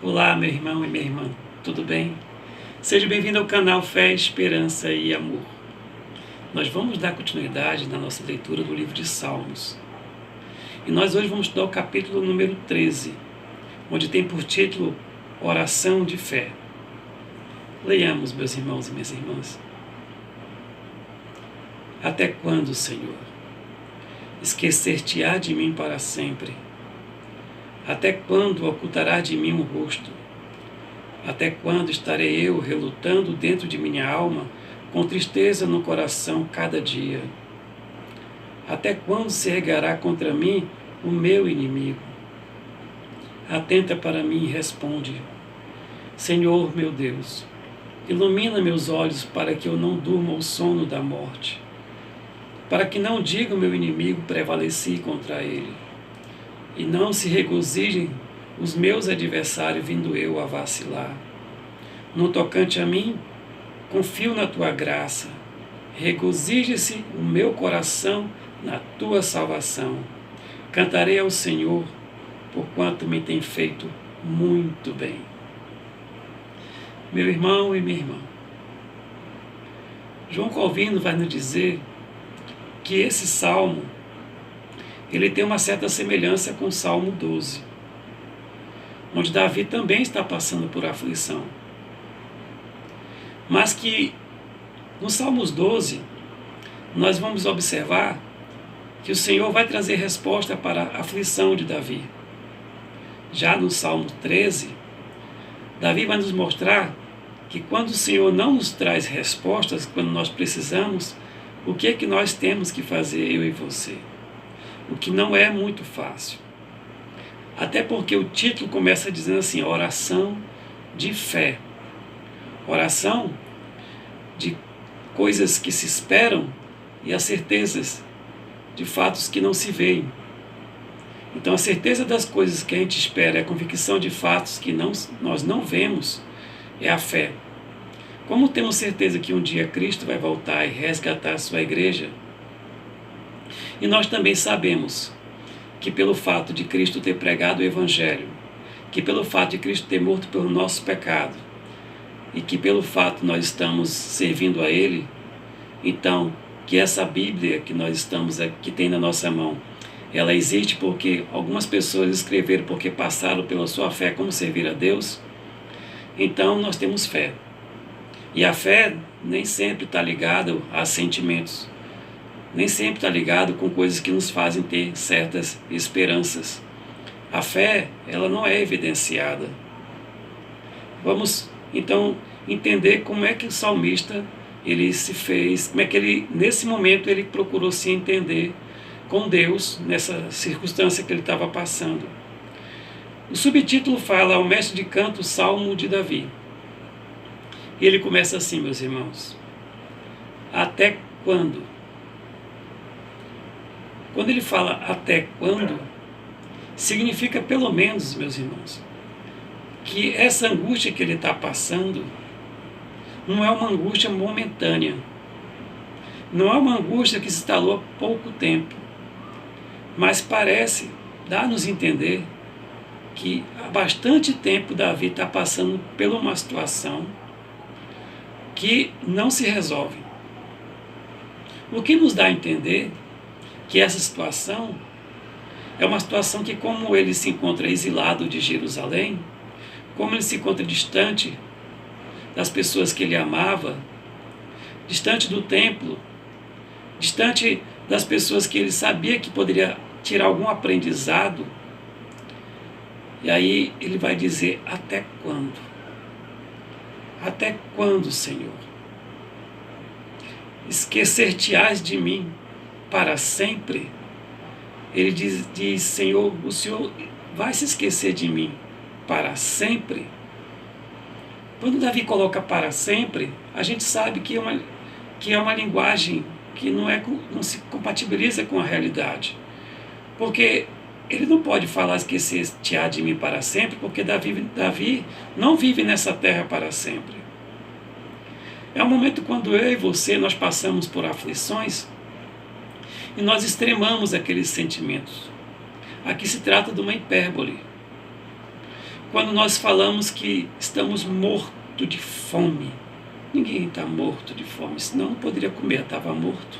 Olá, meu irmão e minha irmã, tudo bem? Seja bem-vindo ao canal Fé, Esperança e Amor. Nós vamos dar continuidade na nossa leitura do livro de Salmos. E nós hoje vamos estudar o capítulo número 13, onde tem por título Oração de Fé. Leiamos, meus irmãos e minhas irmãs. Até quando, Senhor? Esquecer-te-á de mim para sempre? Até quando ocultará de mim o rosto? Até quando estarei eu relutando dentro de minha alma, com tristeza no coração cada dia? Até quando se erguerá contra mim o meu inimigo? Atenta para mim e responde. Senhor meu Deus, ilumina meus olhos para que eu não durma o sono da morte, para que não diga o meu inimigo prevaleci contra ele, e não se regozijem os meus adversários vindo eu a vacilar. No tocante a mim, confio na tua graça. Regozije-se o meu coração na tua salvação. Cantarei ao Senhor, porquanto me tem feito muito bem. Meu irmão e minha irmã, João Calvino vai nos dizer que esse salmo ele tem uma certa semelhança com o Salmo 12, onde Davi também está passando por aflição. Mas que no Salmos 12, nós vamos observar que o Senhor vai trazer resposta para a aflição de Davi. Já no Salmo 13, Davi vai nos mostrar que quando o Senhor não nos traz respostas, quando nós precisamos, o que é que nós temos que fazer, eu e você? O que não é muito fácil. Até porque o título começa dizendo assim, oração de fé. Oração de coisas que se esperam e as certezas de fatos que não se veem. Então a certeza das coisas que a gente espera, a convicção de fatos que nós não vemos, é a fé. Como temos certeza que um dia Cristo vai voltar e resgatar a sua igreja, e nós também sabemos que pelo fato de Cristo ter pregado o Evangelho, que pelo fato de Cristo ter morto pelo nosso pecado, e que pelo fato nós estamos servindo a Ele, então que essa Bíblia que nós estamos que tem na nossa mão, ela existe porque algumas pessoas escreveram porque passaram pela sua fé como servir a Deus. Então nós temos fé. E a fé nem sempre está ligada a sentimentos. Nem sempre está ligado com coisas que nos fazem ter certas esperanças. A fé, ela não é evidenciada. Vamos, então, entender como é que o salmista, ele se fez, como é que ele, nesse momento, ele procurou se entender com Deus, nessa circunstância que ele estava passando. O subtítulo fala, o mestre de canto, Salmo de Davi. E ele começa assim, meus irmãos. Até quando? Quando ele fala até quando, significa pelo menos, meus irmãos, que essa angústia que ele está passando não é uma angústia momentânea, não é uma angústia que se instalou há pouco tempo, mas parece dar-nos entender que há bastante tempo Davi está passando por uma situação que não se resolve. O que nos dá a entender que essa situação é uma situação que, como ele se encontra exilado de Jerusalém, como ele se encontra distante das pessoas que ele amava, distante do templo, distante das pessoas que ele sabia que poderia tirar algum aprendizado, e aí ele vai dizer, até quando? Até quando, Senhor? Esquecer-te-ás de mim para sempre? Ele diz, Senhor, o Senhor vai se esquecer de mim para sempre? Quando Davi coloca para sempre, a gente sabe que é uma linguagem que não se compatibiliza com a realidade. Porque ele não pode falar esquecer-te-á de mim para sempre, porque Davi não vive nessa terra para sempre. É um momento quando eu e você, nós passamos por aflições e nós extremamos aqueles sentimentos. Aqui se trata de uma hipérbole. quando nós falamos que estamos mortos de fome. Ninguém está morto de fome, senão não poderia comer, estava morto.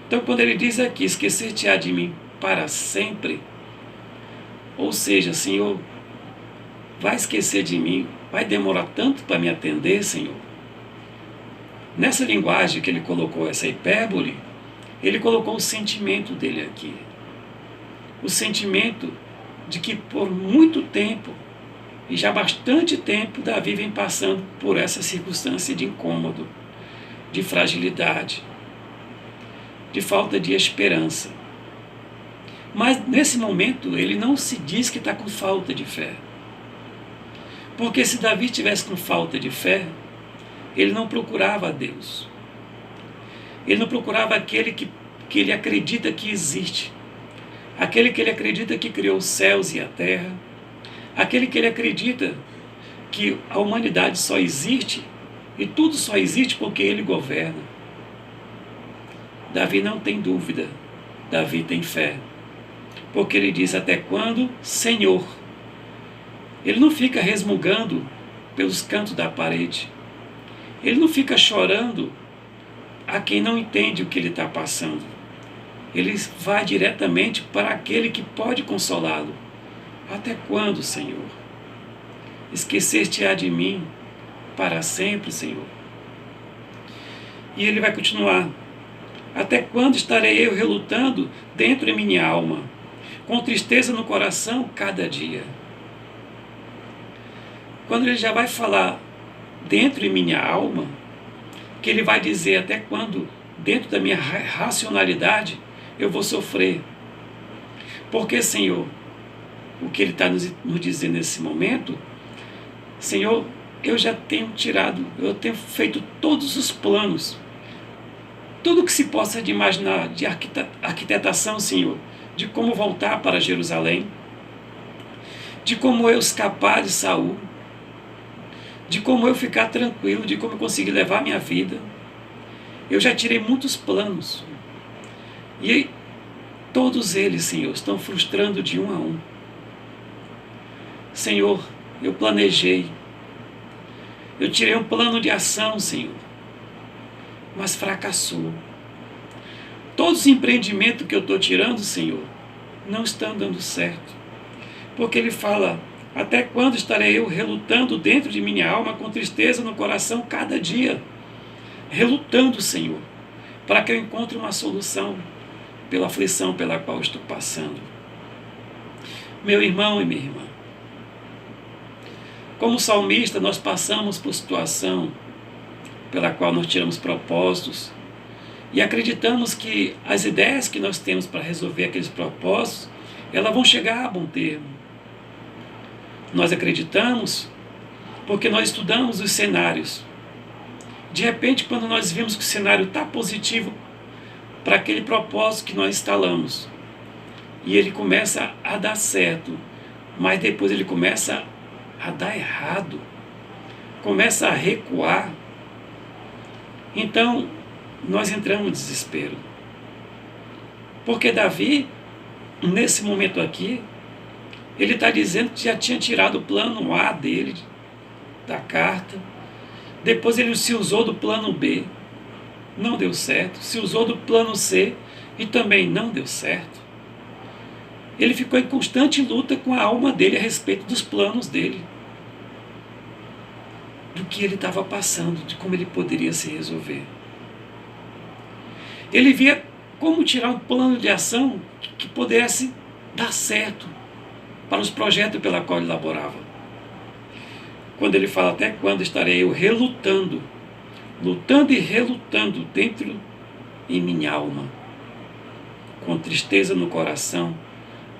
Então, quando ele diz aqui, esquecer-te-á de mim para sempre, ou seja, Senhor, vai esquecer de mim, vai demorar tanto para me atender, Senhor. Nessa linguagem que ele colocou, essa hipérbole, ele colocou o sentimento dele aqui. O sentimento de que por muito tempo, e já há bastante tempo, Davi vem passando por essa circunstância de incômodo, de fragilidade, de falta de esperança. Mas nesse momento ele não se diz que está com falta de fé. Porque se Davi estivesse com falta de fé, ele não procurava a Deus. Ele não procurava aquele que ele acredita que existe. Aquele que ele acredita que criou os céus e a terra. Aquele que ele acredita que a humanidade só existe e tudo só existe porque ele governa. Davi não tem dúvida. Davi tem fé. Porque ele diz: até quando, Senhor? Ele não fica resmungando pelos cantos da parede. Ele não fica chorando a quem não entende o que ele está passando. Ele vai diretamente para aquele que pode consolá-lo. Até quando, Senhor? Esquecer-te-á de mim para sempre, Senhor. E ele vai continuar: até quando estarei eu relutando dentro de minha alma, com tristeza no coração cada dia? Quando ele já vai falar dentro de minha alma, que ele vai dizer até quando, dentro da minha racionalidade, eu vou sofrer. Porque, Senhor, o que ele está nos dizendo nesse momento: Senhor, eu já tenho eu tenho feito todos os planos, tudo que se possa de imaginar, de arquitetação, Senhor, de como voltar para Jerusalém, de como eu escapar de Saul, de como eu ficar tranquilo, de como eu conseguir levar a minha vida. Eu já tirei muitos planos. E todos eles, Senhor, estão frustrando de um a um. Senhor, eu planejei. Eu tirei um plano de ação, Senhor, mas fracassou. Todos os empreendimentos que eu estou tirando, Senhor, não estão dando certo. Porque ele fala: até quando estarei eu relutando dentro de minha alma, com tristeza no coração cada dia? Relutando, Senhor, para que eu encontre uma solução pela aflição pela qual estou passando. Meu irmão e minha irmã, como salmista, nós passamos por situação pela qual nós tiramos propósitos e acreditamos que as ideias que nós temos para resolver aqueles propósitos, elas vão chegar a bom termo. Nós acreditamos porque nós estudamos os cenários. De repente, quando nós vimos que o cenário está positivo para aquele propósito que nós instalamos, e ele começa a dar certo, mas depois ele começa a dar errado, começa a recuar, então nós entramos em desespero. Porque Davi, nesse momento aqui, ele está dizendo que já tinha tirado o plano A dele, da carta. Depois ele se usou do plano B, não deu certo. Se usou do plano C e também não deu certo. Ele ficou em constante luta com a alma dele a respeito dos planos dele, do que ele estava passando, de como ele poderia se resolver. Ele via como tirar um plano de ação que pudesse dar certo para os projetos pela qual ele elaborava. Quando ele fala: até quando estarei eu relutando, lutando e relutando dentro em minha alma, com tristeza no coração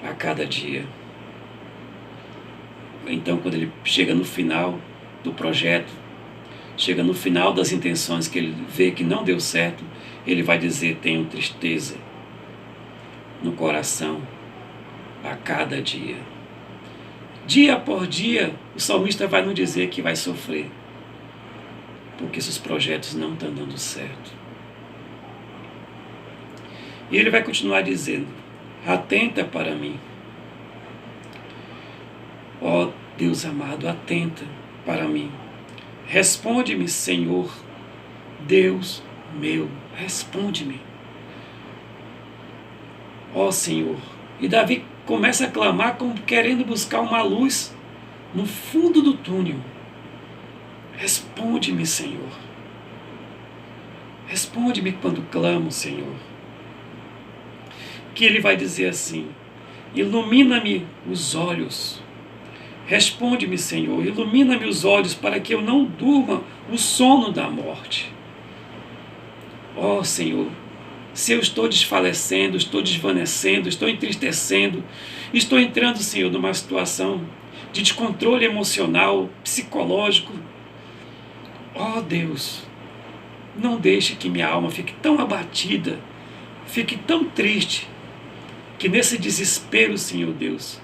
a cada dia. Então, quando ele chega no final do projeto, chega no final das intenções que ele vê que não deu certo, ele vai dizer: tenho tristeza no coração a cada dia. Dia por dia, o salmista vai nos dizer que vai sofrer, porque seus projetos não estão dando certo. E ele vai continuar dizendo: atenta para mim, ó Deus amado, atenta para mim. Responde-me, Senhor, Deus meu, responde-me. Ó Senhor. E Davi começa a clamar como querendo buscar uma luz no fundo do túnel. Responde-me, Senhor. Responde-me quando clamo, Senhor. Que ele vai dizer assim: ilumina-me os olhos. Responde-me, Senhor, ilumina-me os olhos para que eu não durma o sono da morte. Ó Senhor, se eu estou desfalecendo, estou desvanecendo, estou entristecendo, estou entrando, Senhor, numa situação de descontrole emocional, psicológico, ó Deus, não deixe que minha alma fique tão abatida, fique tão triste, que nesse desespero, Senhor Deus,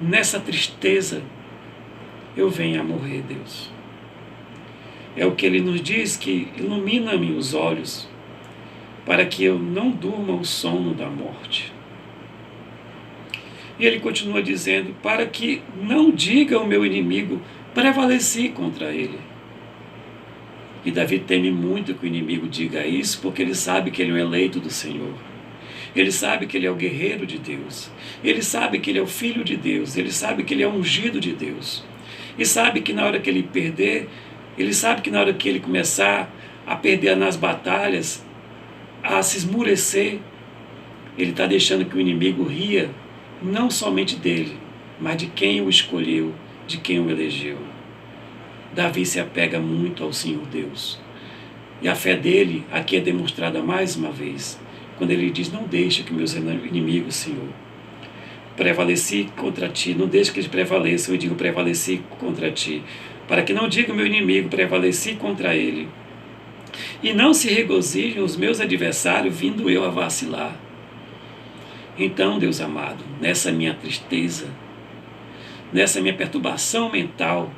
nessa tristeza, eu venha a morrer, Deus. É o que ele nos diz, que ilumina-me os olhos, para que eu não durma o sono da morte. E ele continua dizendo, para que não diga o meu inimigo, prevaleci contra ele. E Davi teme muito que o inimigo diga isso, porque ele sabe que ele é o eleito do Senhor. Ele sabe que ele é o guerreiro de Deus. Ele sabe que ele é o filho de Deus. Ele sabe que ele é o ungido de Deus. E sabe que na hora que ele perder, ele sabe que na hora que ele começar a perder nas batalhas, a se esmurecer, ele está deixando que o inimigo ria, não somente dele, mas de quem o escolheu, de quem o elegeu. Davi se apega muito ao Senhor Deus. E a fé dele aqui é demonstrada mais uma vez, quando ele diz, não deixe que meus inimigos, Senhor, prevaleci contra ti, não deixe que eles prevaleçam, eu digo prevaleci contra ti, para que não diga o meu inimigo, prevaleci contra ele. E não se regozijem os meus adversários, vindo eu a vacilar. Então, Deus amado, nessa minha tristeza, nessa minha perturbação mental,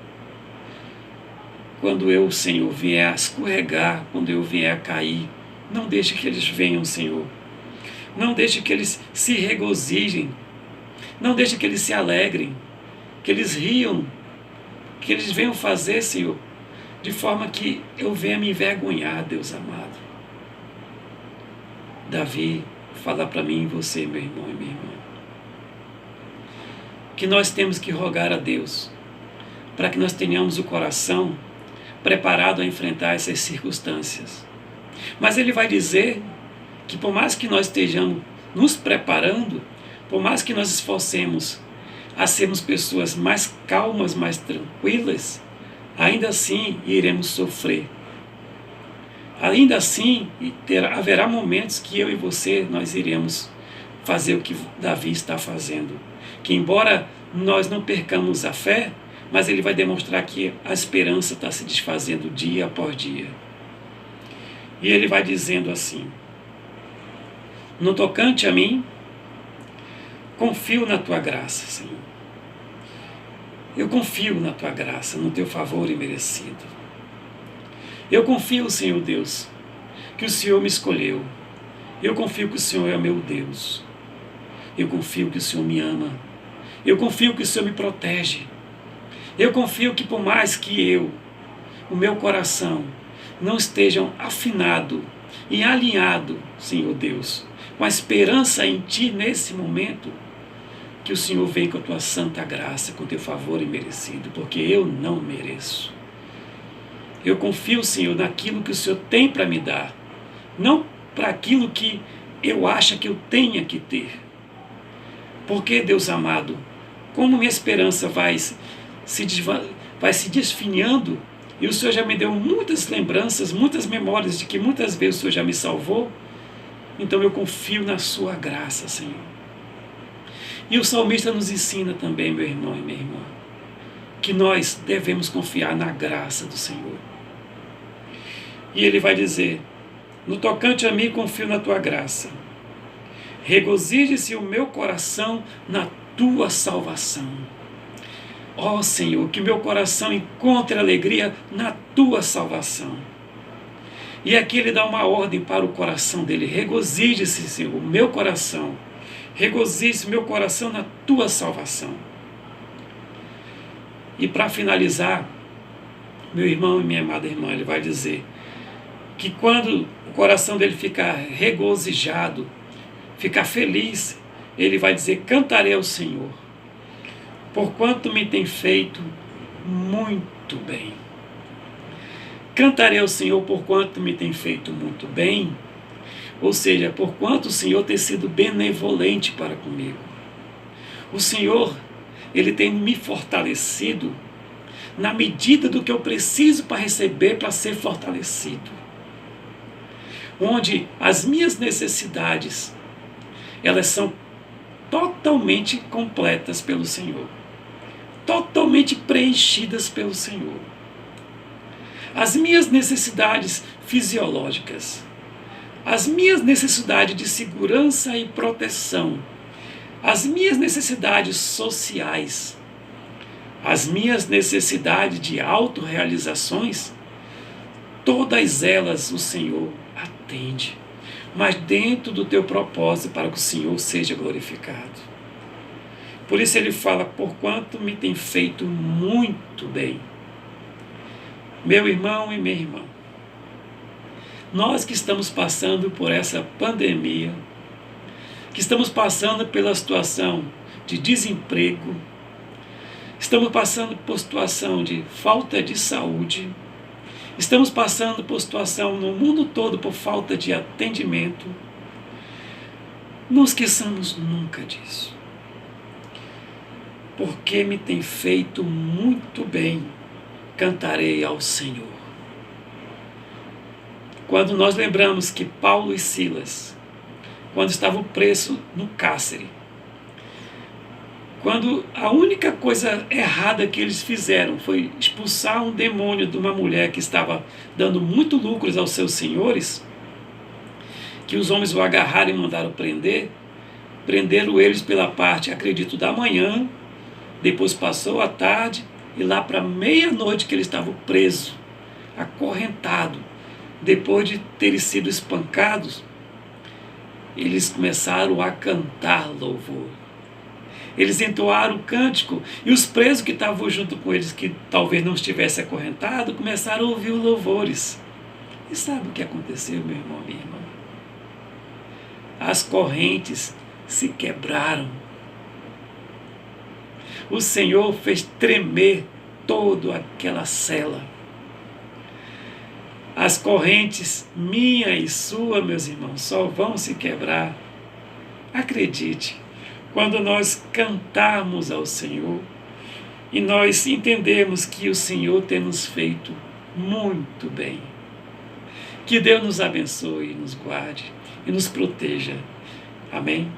quando eu, Senhor, vier a escorregar, quando eu vier a cair, não deixe que eles venham, Senhor. Não deixe que eles se regozijem. Não deixe que eles se alegrem, que eles riam, que eles venham fazer, Senhor, de forma que eu venha me envergonhar, Deus amado. Davi, fala para mim e você, meu irmão e minha irmã, que nós temos que rogar a Deus para que nós tenhamos o coração preparado a enfrentar essas circunstâncias. Mas ele vai dizer que por mais que nós estejamos nos preparando, por mais que nós esforcemos a sermos pessoas mais calmas, mais tranquilas, ainda assim iremos sofrer. Ainda assim haverá momentos que eu e você, nós iremos fazer o que Davi está fazendo. Que embora nós não percamos a fé, mas ele vai demonstrar que a esperança está se desfazendo dia após dia. E ele vai dizendo assim, no tocante a mim, confio na tua graça, Senhor. Eu confio na tua graça, no teu favor imerecido. Eu confio, Senhor Deus, que o Senhor me escolheu. Eu confio que o Senhor é meu Deus. Eu confio que o Senhor me ama. Eu confio que o Senhor me protege. Eu confio que por mais que o meu coração, não estejam afinado e alinhado, Senhor Deus, com a esperança em Ti nesse momento, que o Senhor venha com a Tua santa graça, com o Teu favor imerecido, porque eu não mereço. Eu confio, Senhor, naquilo que o Senhor tem para me dar, não para aquilo que eu acho que eu tenha que ter. Porque, Deus amado, como minha esperança vai se desfinhando, e o Senhor já me deu muitas lembranças, muitas memórias de que muitas vezes o Senhor já me salvou, então eu confio na sua graça, Senhor. E o salmista nos ensina também, meu irmão e minha irmã, que nós devemos confiar na graça do Senhor. E ele vai dizer, no tocante a mim confio na tua graça. Regozije-se o meu coração na tua salvação. Ó Senhor, que meu coração encontre alegria na tua salvação. E aqui ele dá uma ordem para o coração dele. Regozije-se, Senhor, o meu coração. Regozije-se meu coração na tua salvação. E para finalizar, meu irmão e minha amada irmã, ele vai dizer que quando o coração dele ficar regozijado, ficar feliz, ele vai dizer: cantarei ao Senhor, porquanto me tem feito muito bem. Cantarei ao Senhor porquanto me tem feito muito bem, ou seja, porquanto o Senhor tem sido benevolente para comigo. O Senhor, Ele tem me fortalecido na medida do que eu preciso para receber, para ser fortalecido. Onde as minhas necessidades, elas são totalmente completas pelo Senhor, totalmente preenchidas pelo Senhor. As minhas necessidades fisiológicas, as minhas necessidades de segurança e proteção, as minhas necessidades sociais, as minhas necessidades de autorrealizações, todas elas o Senhor atende, mas dentro do teu propósito para que o Senhor seja glorificado. Por isso ele fala: porquanto me tem feito muito bem. Meu irmão e minha irmã, nós que estamos passando por essa pandemia, que estamos passando pela situação de desemprego, estamos passando por situação de falta de saúde, estamos passando por situação no mundo todo por falta de atendimento, não esqueçamos nunca disso. Porque me tem feito muito bem, cantarei ao Senhor. Quando nós lembramos que Paulo e Silas, quando estavam presos no cárcere, quando a única coisa errada que eles fizeram foi expulsar um demônio de uma mulher que estava dando muito lucros aos seus senhores, que os homens o agarraram e mandaram prender, prenderam eles pela parte, acredito, da manhã, depois passou a tarde, e lá para meia-noite que eles estavam presos, acorrentados, depois de terem sido espancados, eles começaram a cantar louvor. Eles entoaram o cântico, e os presos que estavam junto com eles, que talvez não estivessem acorrentados, começaram a ouvir os louvores. E sabe o que aconteceu, meu irmão, minha irmã? As correntes se quebraram. O Senhor fez tremer toda aquela cela. As correntes, minha e sua, meus irmãos, só vão se quebrar. Acredite, quando nós cantarmos ao Senhor e nós entendemos que o Senhor tem nos feito muito bem. Que Deus nos abençoe, nos guarde e nos proteja. Amém?